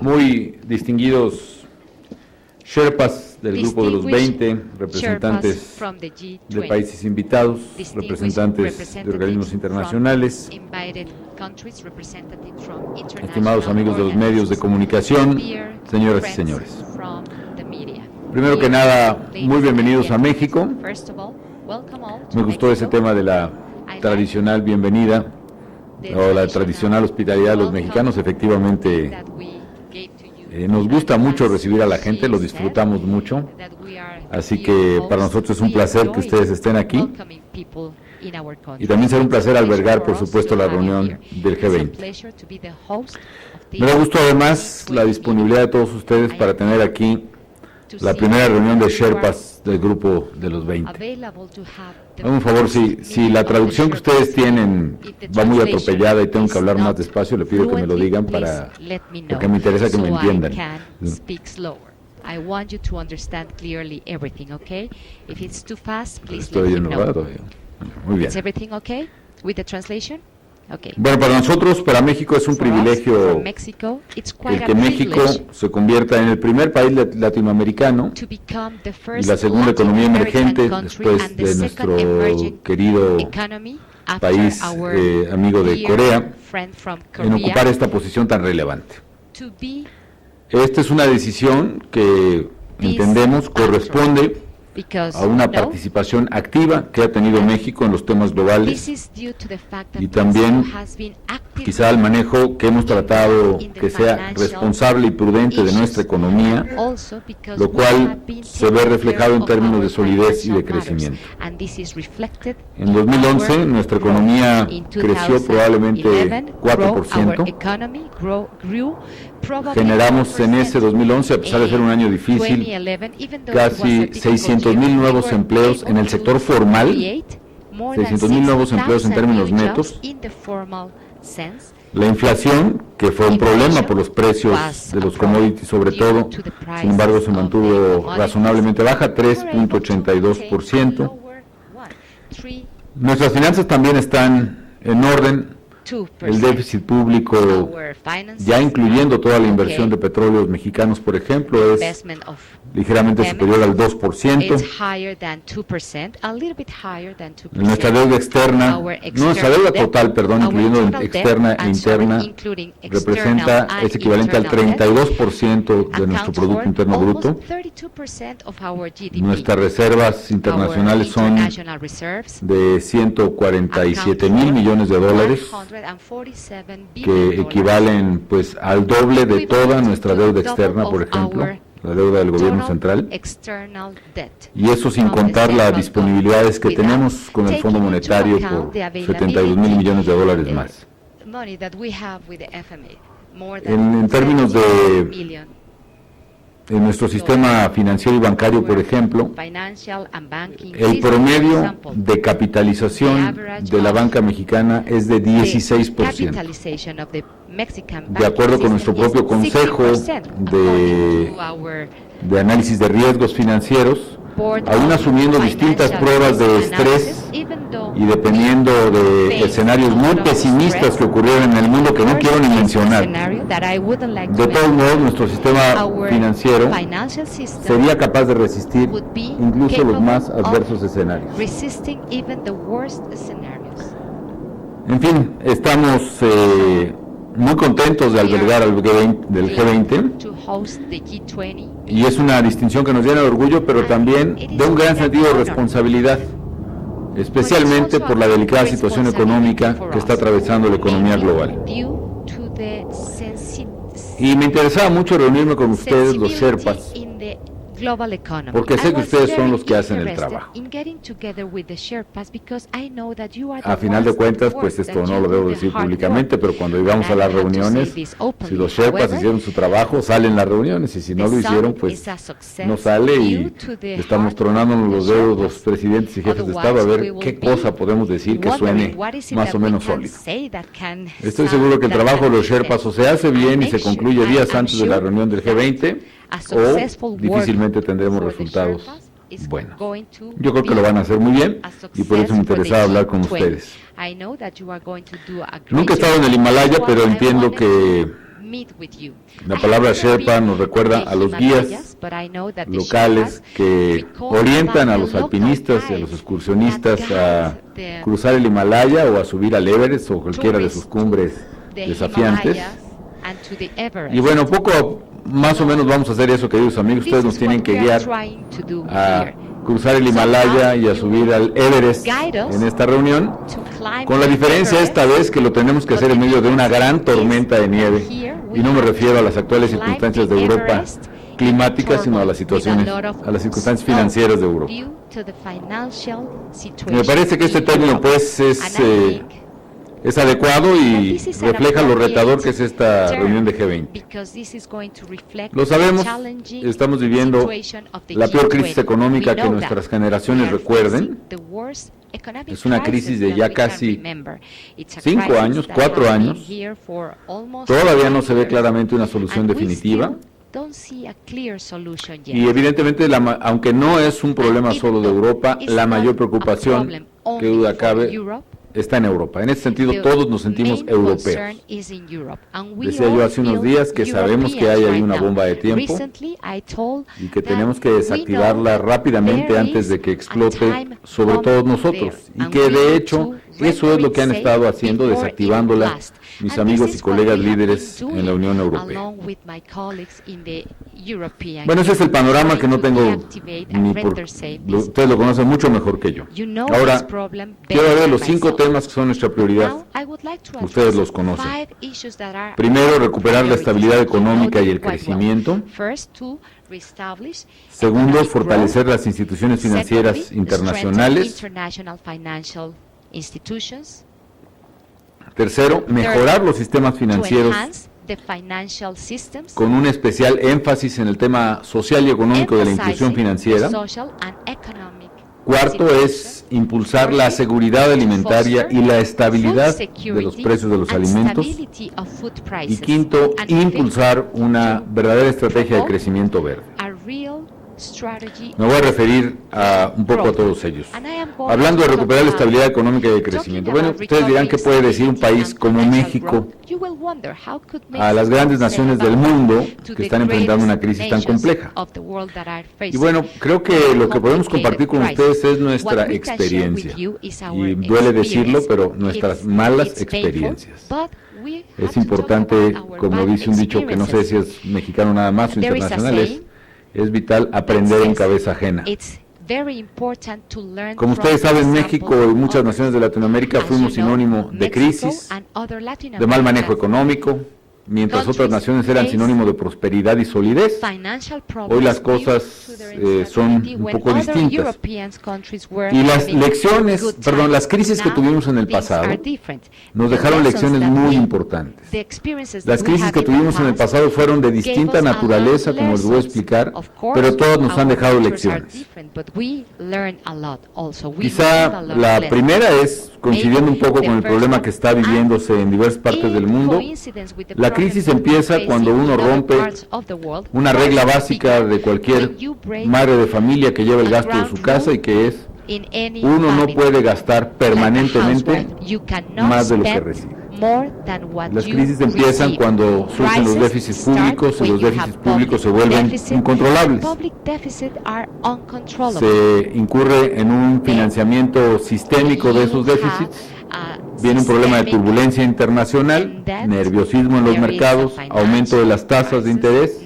muy distinguidos Sherpas del grupo de los 20, representantes de países invitados, representantes de organismos internacionales, estimados amigos de los medios de comunicación, señoras y señores. Primero que nada, muy bienvenidos a México. Me gustó ese tema de la tradicional bienvenida o la tradicional hospitalidad de los mexicanos. Efectivamente, nos gusta mucho recibir a la gente, lo disfrutamos mucho, así que para nosotros es un placer que ustedes estén aquí y también será un placer albergar, por supuesto, la reunión del G20. Me da gusto además la disponibilidad de todos ustedes para tener aquí la primera reunión de Sherpas del grupo de los 20. Dame un favor, si la traducción que ustedes tienen va muy atropellada y tengo que hablar más despacio, le pido que me lo digan porque me interesa que me entiendan. Estoy enojado. Muy bien. Okay. Bueno, para nosotros, para México, es un privilegio el que México se convierta en el primer país latinoamericano y la segunda economía emergente después de nuestro querido país amigo de Corea en ocupar esta posición tan relevante. Esta es una decisión que entendemos corresponde a una participación activa que ha tenido México en los temas globales y también quizá al manejo que hemos tratado que sea responsable y prudente de nuestra economía, lo cual se ve reflejado en términos de solidez y de crecimiento. En 2011 nuestra economía creció probablemente 4%. Generamos en ese 2011, a pesar de ser un año difícil, casi 600,000 nuevos empleos en el sector formal, 600,000 nuevos empleos en términos netos. La inflación, que fue un problema por los precios de los commodities sobre todo, sin embargo se mantuvo razonablemente baja, 3.82%. Nuestras finanzas también están en orden. El déficit público, ya incluyendo toda la inversión de petróleos mexicanos, por ejemplo, es ligeramente superior al 2%. Nuestra deuda externa, nuestra deuda total, perdón, incluyendo externa e interna, es equivalente al 32% de nuestro Producto Interno Bruto. Nuestras reservas internacionales son de 147,000 millones de dólares, que equivalen pues al doble de toda nuestra deuda externa, por ejemplo, la deuda del gobierno central, y eso sin contar las disponibilidades que tenemos con el Fondo Monetario por 72,000 millones de dólares más. En términos de en nuestro sistema financiero y bancario, por ejemplo, el promedio de capitalización de la banca mexicana es de 16%. De acuerdo con nuestro propio Consejo de Análisis de Riesgos Financieros, aún asumiendo distintas pruebas de estrés y dependiendo de escenarios muy pesimistas que ocurrieron en el mundo que no quiero ni mencionar, de todos modos nuestro sistema financiero sería capaz de resistir incluso los más adversos escenarios. En fin, estamos muy contentos de albergar al del G20, y es una distinción que nos llena de orgullo, pero también de un gran sentido de responsabilidad, especialmente por la delicada situación económica que está atravesando la economía global. Y me interesaba mucho reunirme con ustedes, los Sherpas, porque sé que ustedes son los que hacen el trabajo. A final de cuentas, pues esto no lo debo decir públicamente, pero cuando llegamos a las reuniones, si los Sherpas hicieron su trabajo, salen las reuniones, y si no lo hicieron, pues no sale, y estamos tronándonos los dedos los presidentes y jefes de Estado a ver qué cosa podemos decir que suene más o menos sólido. Estoy seguro que el trabajo de los Sherpas o se hace bien y se concluye días antes de la reunión del G20, o difícilmente tendremos resultados buenos. Yo creo que lo van a hacer muy bien, y por eso me interesaba hablar con ustedes. Nunca he estado en el Himalaya, pero entiendo que La palabra Sherpa nos recuerda a los guías locales que orientan a los alpinistas y a los excursionistas a cruzar el Himalaya o a subir al Everest o cualquiera de sus cumbres desafiantes. Y bueno, más o menos vamos a hacer eso, queridos amigos. Ustedes nos tienen que guiar a cruzar el Himalaya y a subir al Everest en esta reunión, con la diferencia esta vez que lo tenemos que hacer en medio de una gran tormenta de nieve, y no me refiero a las actuales circunstancias de Europa climáticas, sino a las circunstancias financieras de Europa. Me parece que este término pues es adecuado y refleja lo retador que es esta reunión de G20. Lo sabemos, estamos viviendo la peor crisis económica que nuestras generaciones recuerden. Es una crisis de ya casi 5 años, 4 años. Todavía no se ve claramente una solución definitiva. Y evidentemente, aunque no es un problema solo de Europa, la mayor preocupación, que duda cabe, está en Europa. En ese sentido, todos nos sentimos europeos. Decía yo hace unos días que sabemos que hay ahí una bomba de tiempo y que tenemos que desactivarla rápidamente antes de que explote sobre todos nosotros. Y que de hecho, eso es lo que han estado haciendo, desactivándola mis amigos y colegas líderes en la Unión Europea. Bueno, ese es el panorama que no tengo ustedes lo conocen mucho mejor que yo. Ahora, quiero ver los 5 temas que son nuestra prioridad. Ustedes los conocen. Primero, recuperar la estabilidad económica y el crecimiento. Segundo, fortalecer las instituciones financieras internacionales. Tercero, mejorar los sistemas financieros con un especial énfasis en el tema social y económico de la inclusión financiera. Cuarto es impulsar la seguridad alimentaria y la estabilidad de los precios de los alimentos. Y quinto, impulsar una verdadera estrategia de crecimiento verde. Me voy a referir un poco a todos ellos. Hablando de recuperar la estabilidad económica y de crecimiento. Bueno, ustedes dirán qué puede decir un país como México a las grandes naciones del mundo que están enfrentando una crisis tan compleja. Y bueno, creo que lo que podemos compartir con ustedes es nuestra experiencia. Y duele decirlo, pero nuestras malas experiencias. Es importante, como dice un dicho que no sé si es mexicano nada más o internacional, es vital aprender en cabeza ajena. Como ustedes saben, México y muchas naciones de Latinoamérica fuimos sinónimo de crisis, de mal manejo económico, mientras otras naciones eran sinónimo de prosperidad y solidez. Hoy las cosas son un poco distintas. Y las crisis que tuvimos en el pasado nos dejaron lecciones muy importantes. Las crisis que tuvimos en el pasado fueron de distinta naturaleza, como les voy a explicar, pero todas nos han dejado lecciones. Quizá la primera es, coincidiendo un poco con el problema que está viviéndose en diversas partes del mundo, la crisis empieza cuando uno rompe una regla básica de cualquier madre de familia que lleva el gasto de su casa, y que es: uno no puede gastar permanentemente más de lo que recibe. Las crisis empiezan cuando surgen los déficits públicos, y los déficits públicos se vuelven incontrolables. Se incurre en un financiamiento sistémico de esos déficits. Viene un problema de turbulencia internacional, nerviosismo en los mercados, aumento de las tasas de interés,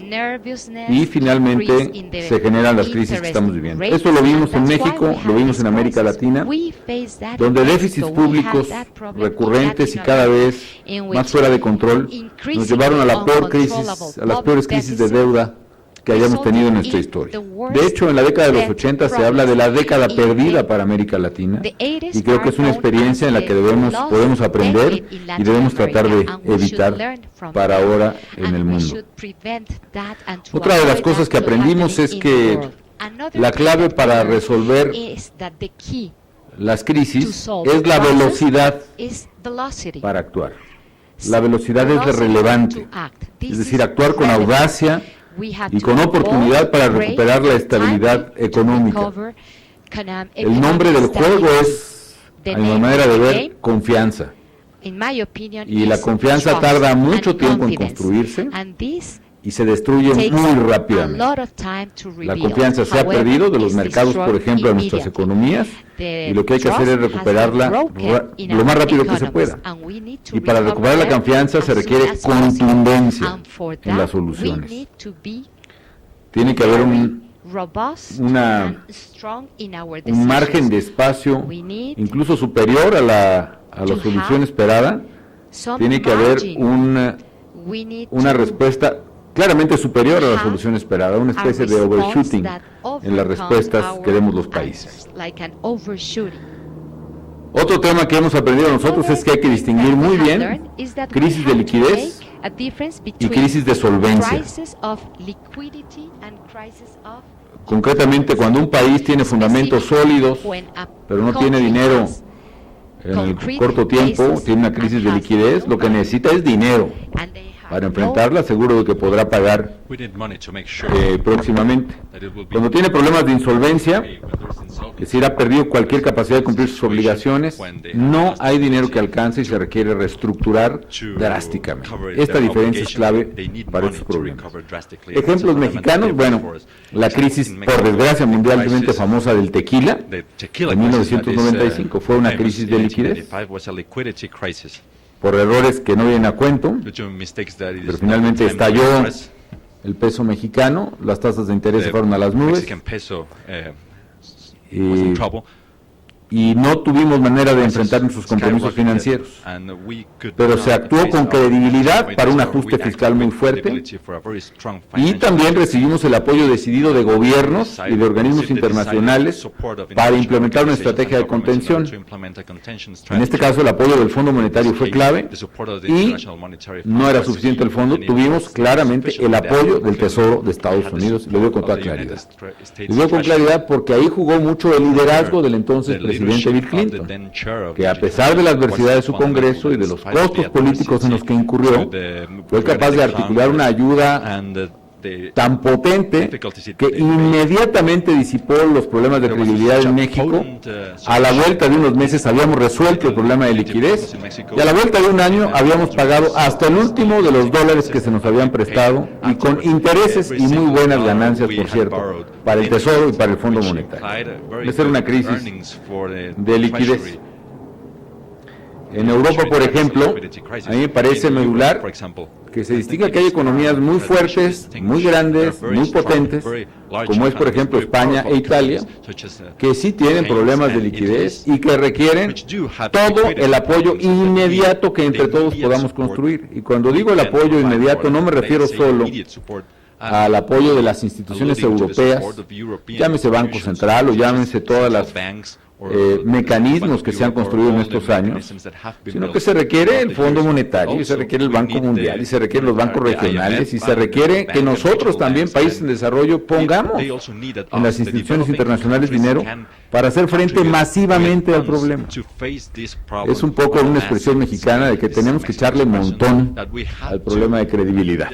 y finalmente se generan las crisis que estamos viviendo. Esto lo vimos en México, lo vimos en América Latina, donde déficits públicos recurrentes y cada vez más fuera de control nos llevaron a las peores crisis de deuda que hayamos tenido en nuestra historia. De hecho, en la década de los 80 se habla de la década perdida para América Latina, y creo que es una experiencia en la que podemos aprender y debemos tratar de evitar para ahora en el mundo. Otra de las cosas que aprendimos es que la clave para resolver las crisis es la velocidad para actuar. La velocidad es relevante, es decir, actuar con audacia y con oportunidad para recuperar la estabilidad económica. El nombre del juego es, a mi manera de ver, confianza. Y la confianza tarda mucho tiempo en construirse y se destruye muy rápidamente. La confianza se ha perdido de los mercados, por ejemplo, de nuestras economías, y lo que hay que hacer es recuperarla lo más rápido que se pueda. Y para recuperar la confianza se requiere contundencia en las soluciones. Tiene que haber un margen de espacio incluso superior a la solución esperada. Tiene que haber una respuesta claramente superior a la solución esperada, una especie de overshooting en las respuestas que demos los países. Otro tema que hemos aprendido nosotros es que hay que distinguir muy bien crisis de liquidez y crisis de solvencia. Concretamente, cuando un país tiene fundamentos sólidos, pero no tiene dinero en el corto tiempo, tiene una crisis de liquidez, lo que necesita es dinero para enfrentarla, seguro de que podrá pagar próximamente. Cuando tiene problemas de insolvencia, es decir, ha perdido cualquier capacidad de cumplir sus obligaciones, no hay dinero que alcance y se requiere reestructurar drásticamente. Esta diferencia es clave para estos problemas. Ejemplos mexicanos, bueno, la crisis, por desgracia, mundialmente famosa del tequila, en 1995, fue una crisis de liquidez, por errores que no vienen a cuento, pero finalmente estalló el peso mexicano, las tasas de interés se fueron a las nubes, y no tuvimos manera de enfrentar nuestros compromisos financieros. Pero se actuó con credibilidad para un ajuste fiscal muy fuerte, y también recibimos el apoyo decidido de gobiernos y de organismos internacionales para implementar una estrategia de contención. En este caso, el apoyo del Fondo Monetario fue clave, y no era suficiente el fondo, tuvimos claramente el apoyo del Tesoro de Estados Unidos, lo digo con toda claridad. Lo digo con claridad porque ahí jugó mucho el liderazgo del entonces presidente Bill Clinton, que a pesar de la adversidad de su Congreso y de los costos políticos en los que incurrió, fue capaz de articular una ayuda tan potente que inmediatamente disipó los problemas de credibilidad en México. A la vuelta de unos meses habíamos resuelto el problema de liquidez, y a la vuelta de un año habíamos pagado hasta el último de los dólares que se nos habían prestado, y con intereses y muy buenas ganancias, por cierto, para el Tesoro y para el Fondo Monetario. Esa era una crisis de liquidez. En Europa, por ejemplo, a mí me parece medular que se distinga que hay economías muy fuertes, muy grandes, muy potentes, como es, por ejemplo, España e Italia, que sí tienen problemas de liquidez y que requieren todo el apoyo inmediato que entre todos podamos construir. Y cuando digo el apoyo inmediato, no me refiero solo al apoyo de las instituciones europeas, llámese Banco Central o llámese todas las mecanismos que se han construido en estos años, sino que se requiere el Fondo Monetario, y se requiere el Banco Mundial, y se requieren los bancos regionales, y se requiere que nosotros también, países en desarrollo, pongamos en las instituciones internacionales dinero para hacer frente masivamente al problema. Es un poco una expresión mexicana de que tenemos que echarle montón al problema de credibilidad,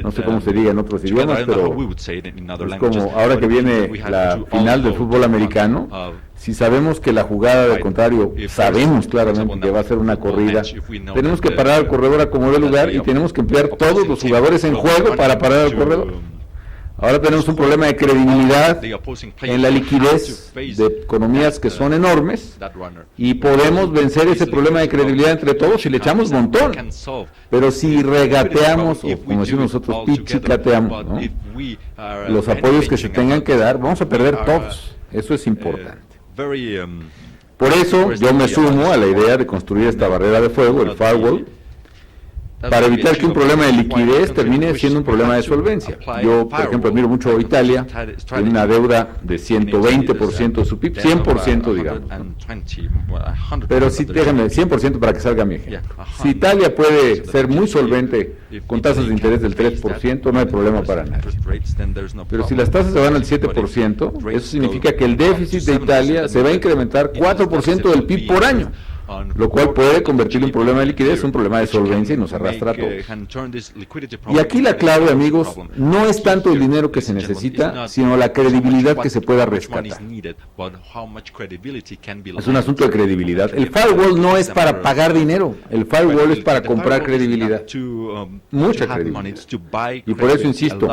no sé cómo se diga en otros idiomas, pero es como ahora que viene la final del fútbol americano. Si sabemos que la jugada del contrario, sabemos claramente que va a ser una corrida, tenemos que parar al corredor a como dé lugar, y tenemos que emplear todos los jugadores en juego para parar al corredor. Ahora tenemos un problema de credibilidad en la liquidez de economías que son enormes, y podemos vencer ese problema de credibilidad entre todos si le echamos montón. Pero si regateamos, o como decimos nosotros, pichicateamos, ¿no?, los apoyos que se tengan que dar, vamos a perder todos. Eso es importante. Por eso yo me sumo a la idea de construir esta barrera de fuego, el firewall, para evitar que un problema de liquidez termine siendo un problema de solvencia. Yo, por ejemplo, admiro mucho a Italia, tiene una deuda de 120% de su PIB, 100%, digamos. Pero si, déjame, 100% para que salga mi ejemplo. Si Italia puede ser muy solvente con tasas de interés del 3%, no hay problema para nadie. Pero si las tasas se van al 7%, eso significa que el déficit de Italia se va a incrementar 4% del PIB por año. lo cual puede convertirlo en un problema de liquidez, un problema de solvencia y nos arrastra a todos. Y aquí la clave, amigos, no es tanto el dinero que se necesita, sino la credibilidad que se pueda rescatar. Es un asunto de credibilidad. El firewall no es para pagar dinero, el firewall es para comprar credibilidad, mucha credibilidad. Y por eso insisto,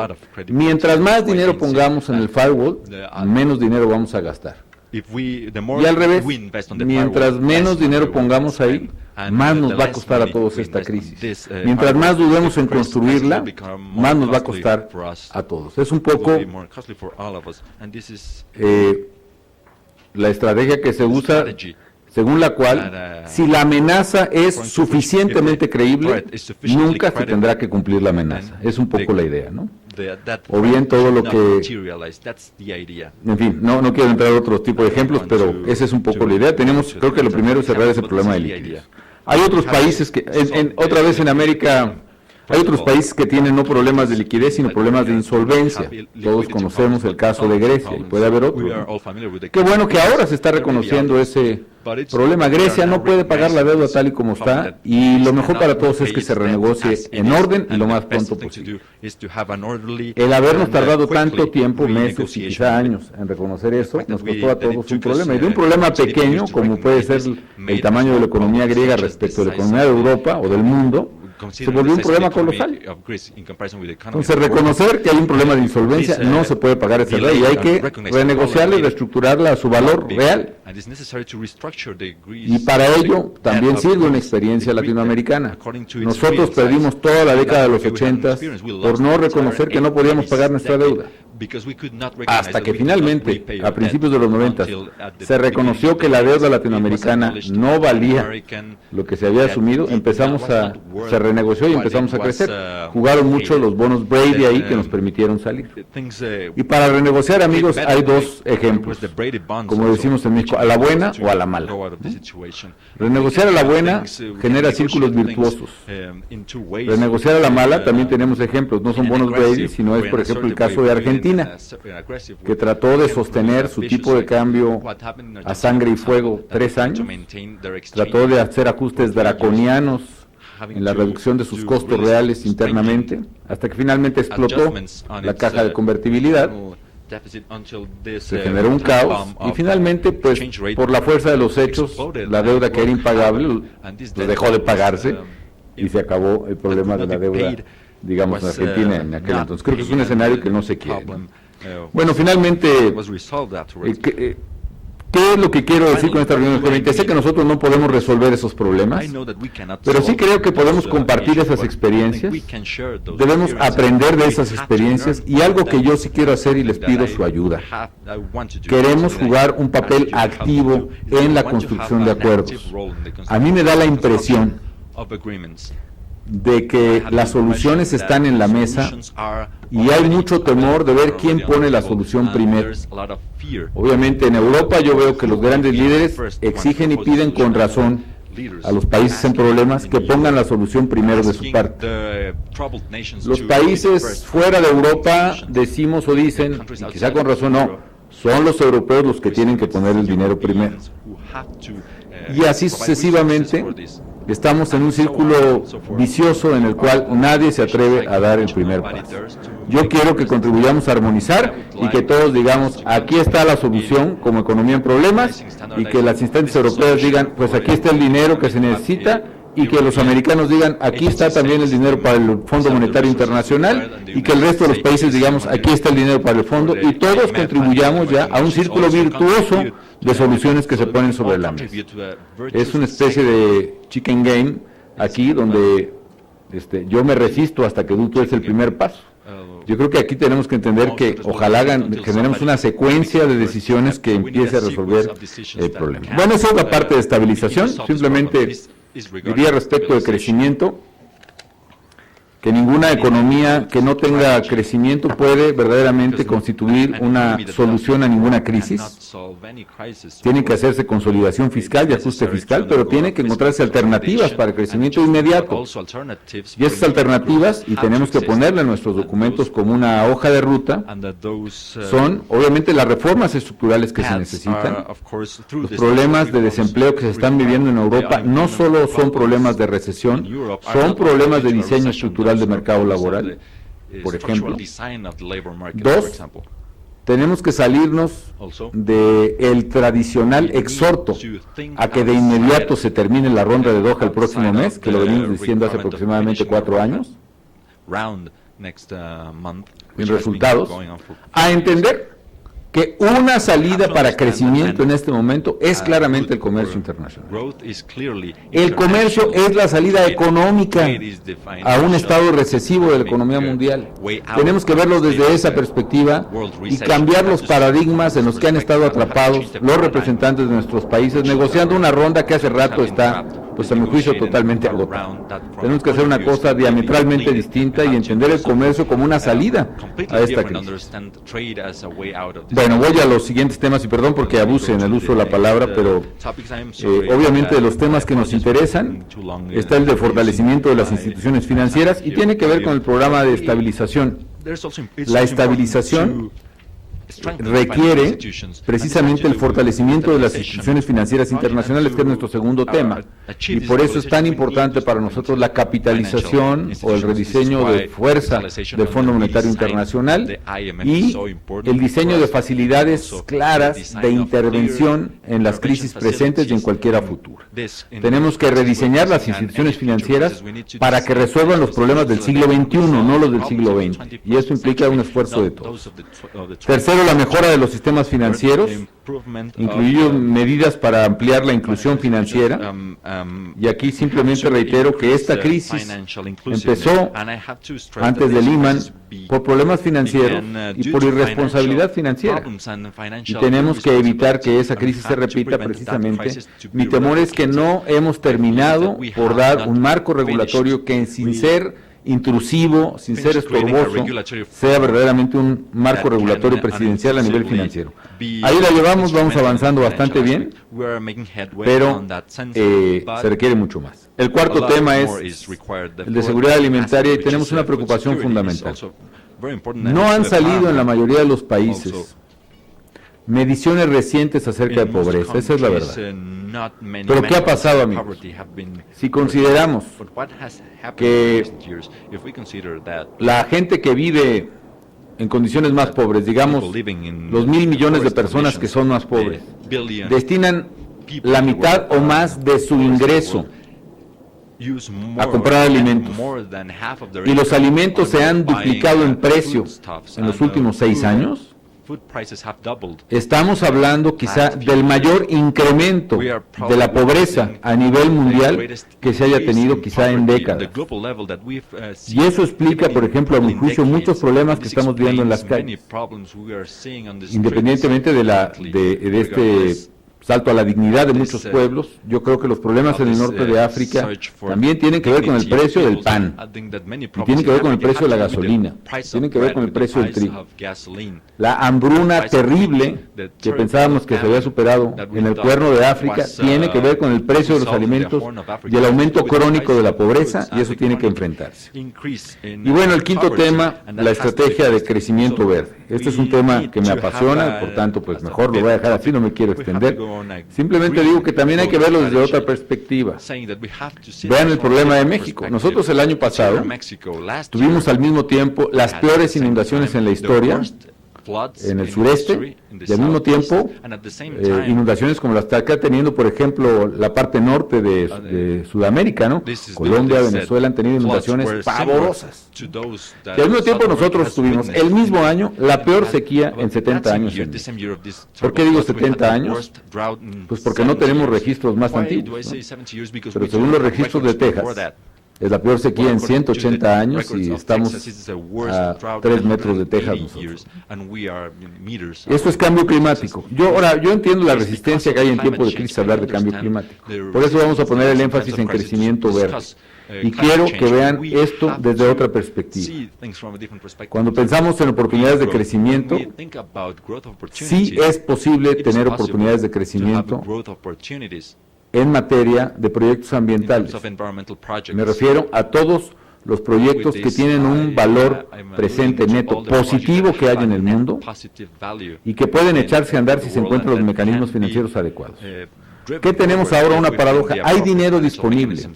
mientras más dinero pongamos en el firewall, menos dinero vamos a gastar. Y al revés, mientras menos dinero pongamos ahí, más nos va a costar a todos esta crisis. Mientras más dudemos en construirla, más nos va a costar a todos. Es un poco la estrategia que se usa, según la cual, si la amenaza es suficientemente creíble, nunca se tendrá que cumplir la amenaza. Es un poco la idea, ¿no? O bien todo lo que... En fin, no quiero entrar a otros tipos de ejemplos, pero esa es un poco la idea. Creo que lo primero es cerrar ese problema de liquidez. Hay otros países que, otra vez en América, hay otros países que tienen no problemas de liquidez, sino problemas de insolvencia. Todos conocemos el caso de Grecia, y puede haber otro, ¿no? Qué bueno que ahora se está reconociendo ese problema. Grecia no puede pagar la deuda tal y como está, y lo mejor para todos es que se renegocie en orden y lo más pronto posible. El habernos tardado tanto tiempo, meses y quizá años, en reconocer eso, nos costó a todos un problema. Y de un problema pequeño, como puede ser el tamaño de la economía griega respecto a la economía de Europa o del mundo, se volvió un problema colosal. Entonces, reconocer que hay un problema de insolvencia, no se puede pagar esa deuda y hay que renegociarla y reestructurarla a su valor real. Y para ello también sirve una experiencia latinoamericana. Nosotros perdimos toda la década de los 80 por no reconocer que no podíamos pagar nuestra deuda. Hasta que finalmente, a principios de los 90, se reconoció que la deuda latinoamericana no valía lo que se había asumido, se renegoció y empezamos a crecer. Jugaron mucho los bonos Brady ahí que nos permitieron salir. Y para renegociar, amigos, hay dos ejemplos, como decimos en México, a la buena o a la mala. Renegociar a la buena genera círculos virtuosos. Renegociar a la mala también tenemos ejemplos, no son bonos Brady, sino es, por ejemplo, el caso de Argentina, que trató de sostener su tipo de cambio a sangre y fuego 3 años, trató de hacer ajustes draconianos en la reducción de sus costos reales internamente, hasta que finalmente explotó la caja de convertibilidad, se generó un caos y finalmente, pues, por la fuerza de los hechos, la deuda que era impagable dejó de pagarse y se acabó el problema de la deuda, digamos, en Argentina en aquel entonces. Creo que es un escenario que no se quiere, ¿no? Bueno, finalmente, ¿qué es lo que quiero decir con esta reunión del G20? Sé que nosotros no podemos resolver esos problemas, pero sí creo que podemos compartir esas experiencias, debemos aprender de esas experiencias, y algo que yo sí quiero hacer y les pido su ayuda. Queremos jugar un papel activo en la construcción de acuerdos. A mí me da la impresión de que las soluciones están en la mesa y hay mucho temor de ver quién pone la solución primero. Obviamente en Europa yo veo que los grandes líderes exigen y piden con razón a los países en problemas que pongan la solución primero de su parte. Los países fuera de Europa decimos o dicen, y quizá con razón no, son los europeos los que tienen que poner el dinero primero. Y así sucesivamente. Estamos en un círculo vicioso en el cual nadie se atreve a dar el primer paso. Yo quiero que contribuyamos a armonizar y que todos digamos, aquí está la solución como economía en problemas, y que las instancias europeas digan, pues aquí está el dinero que se necesita, y que los americanos digan, aquí está también el dinero para el Fondo Monetario Internacional, y que el resto de los países digamos, aquí está el dinero para el fondo, y todos contribuyamos ya a un círculo virtuoso de soluciones que se ponen sobre la mesa. Es una especie de chicken game aquí donde yo me resisto hasta que tú des el primer paso. Yo creo que aquí tenemos que entender que ojalá generemos una secuencia de decisiones que empiece a resolver el problema. Bueno, esa es la parte de estabilización. Simplemente diría respecto de crecimiento, que ninguna economía que no tenga crecimiento puede verdaderamente constituir una solución a ninguna crisis. Tiene que hacerse consolidación fiscal y ajuste fiscal, pero tiene que encontrarse alternativas para el crecimiento inmediato. Y esas alternativas, y tenemos que ponerle en nuestros documentos como una hoja de ruta, son obviamente las reformas estructurales que se necesitan. Los problemas de desempleo que se están viviendo en Europa no solo son problemas de recesión, son problemas de diseño estructural de mercado laboral, por ejemplo. Dos, tenemos que salirnos del tradicional exhorto a que de inmediato se termine la ronda de Doha el próximo mes, que lo venimos diciendo hace aproximadamente 4 años, en resultados, a entender que una salida para crecimiento en este momento es claramente el comercio internacional. El comercio es la salida económica a un estado recesivo de la economía mundial. Tenemos que verlo desde esa perspectiva y cambiar los paradigmas en los que han estado atrapados los representantes de nuestros países, negociando una ronda que hace rato está, pues a mi juicio, totalmente agotada. Tenemos que hacer una cosa diametralmente distinta y entender el comercio como una salida a esta crisis. Bueno, voy a los siguientes temas y perdón porque abuse en el uso de la palabra, pero obviamente de los temas que nos interesan está el de fortalecimiento de las instituciones financieras y tiene que ver con el programa de estabilización. La estabilización requiere precisamente el fortalecimiento de las instituciones financieras internacionales, que es nuestro segundo tema, y por eso es tan importante para nosotros la capitalización o el rediseño de fuerza del Fondo Monetario Internacional y el diseño de facilidades claras de intervención en las crisis presentes y en cualquiera futura. Tenemos que rediseñar las instituciones financieras para que resuelvan los problemas del siglo XXI, no los del siglo XX, y eso implica un esfuerzo de todos. Tercero, la mejora de los sistemas financieros, incluido medidas para ampliar la inclusión financiera. Y aquí simplemente reitero que esta crisis empezó antes de Lehman por problemas financieros y por irresponsabilidad financiera. Y tenemos que evitar que esa crisis se repita precisamente. Mi temor es que no hemos terminado por dar un marco regulatorio que sin ser intrusivo, sin ser estorboso, sea verdaderamente un marco regulatorio presidencial a nivel financiero. Ahí la llevamos, vamos avanzando bastante bien, pero se requiere mucho más. El cuarto tema es el de seguridad alimentaria y tenemos una preocupación fundamental. No han salido en la mayoría de los países mediciones recientes acerca de pobreza, esa es la verdad. Pero ¿qué ha pasado, amigos? Si consideramos que la gente que vive en condiciones más pobres, digamos, los 1.000 millones de personas que son más pobres, destinan la mitad o más de su ingreso a comprar alimentos, y los alimentos se han duplicado en precio en los últimos 6 años, estamos hablando quizá del mayor incremento de la pobreza a nivel mundial que se haya tenido quizá en décadas. Y eso explica, por ejemplo, a mi juicio, muchos problemas que estamos viendo en las calles. Independientemente de este salto a la dignidad de muchos pueblos, yo creo que los problemas en el norte de África también tienen que ver con el precio del pan, y tienen que ver con el precio de la gasolina, tienen que ver con el precio del trigo. La hambruna terrible que pensábamos que se había superado en el Cuerno de África tiene que ver con el precio de los alimentos y el aumento crónico de la pobreza, y eso tiene que enfrentarse. Y bueno, el quinto tema, la estrategia de crecimiento verde. Este es un tema que me apasiona, por tanto, pues mejor lo voy a dejar así, no me quiero extender. Simplemente digo que también hay que verlo desde otra perspectiva. Vean el problema de México. Nosotros el año pasado tuvimos al mismo tiempo las peores inundaciones en la historia en el sureste, y al mismo tiempo inundaciones como las que está teniendo, por ejemplo, la parte norte de Sudamérica, ¿no? Colombia, Venezuela han tenido inundaciones pavorosas. Y al mismo tiempo nosotros tuvimos el mismo año la peor sequía en 70 años. ¿Por qué digo 70 años? Pues porque no tenemos registros más antiguos, ¿no? Pero según los registros de Texas, Es la peor sequía en 180 años y estamos a 3 metros de Texas nosotros. Esto es cambio climático. Yo entiendo la resistencia que hay en tiempo de crisis a hablar de cambio climático. Por eso vamos a poner el énfasis en crecimiento verde. Y quiero que vean esto desde otra perspectiva. Cuando pensamos en oportunidades de crecimiento, sí es posible tener oportunidades de crecimiento en materia de proyectos ambientales. Me refiero a todos los proyectos que tienen un valor presente neto positivo que hay en el mundo y que pueden echarse a andar si se encuentran los mecanismos financieros adecuados. ¿Qué tenemos ahora? Una paradoja. Hay dinero disponible.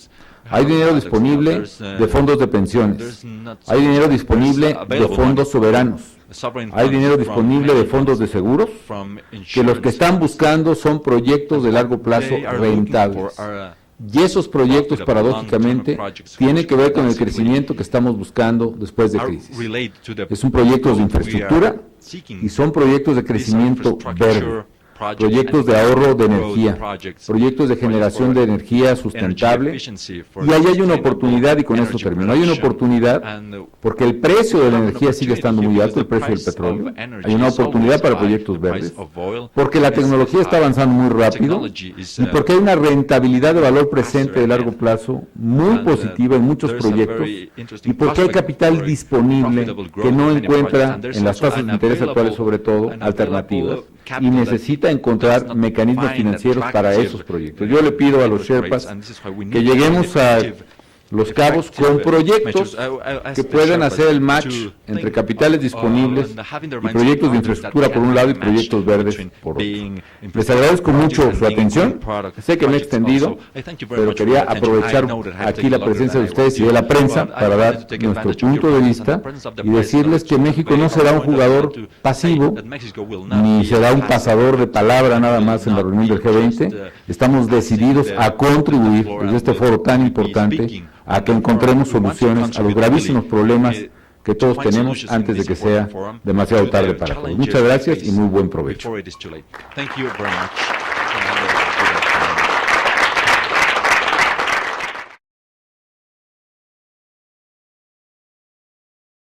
Hay dinero disponible de fondos de pensiones. Hay dinero disponible de fondos soberanos. Hay dinero disponible de fondos de seguros, que los que están buscando son proyectos de largo plazo rentables. Y esos proyectos, paradójicamente, tienen que ver con el crecimiento que estamos buscando después de crisis. Es un proyecto de infraestructura y son proyectos de crecimiento verde. Proyectos de ahorro de energía, proyectos de generación de energía sustentable, y ahí hay una oportunidad, y con esto termino, hay una oportunidad porque el precio de la energía sigue estando muy alto, el precio del petróleo, hay una oportunidad para proyectos verdes, porque la tecnología está avanzando muy rápido, y porque hay una rentabilidad de valor presente de largo plazo muy positiva en muchos proyectos, y porque hay capital disponible que no encuentra en las tasas de interés actuales, sobre todo, alternativas, y necesita encontrar mecanismos financieros para esos proyectos. Yo le pido a los Sherpas que lleguemos a Los Cabos con proyectos que puedan hacer el match entre capitales disponibles y proyectos de infraestructura por un lado y proyectos verdes por otro. Les agradezco mucho su atención. Sé que me he extendido, pero quería aprovechar aquí la presencia de ustedes y de la prensa para dar nuestro punto de vista y decirles que México no será un jugador pasivo ni será un pasador de palabra nada más en la reunión del G20. Estamos decididos a contribuir desde este foro tan importante a que encontremos soluciones a los gravísimos problemas que todos tenemos antes de que sea demasiado tarde para todos. Muchas gracias y muy buen provecho.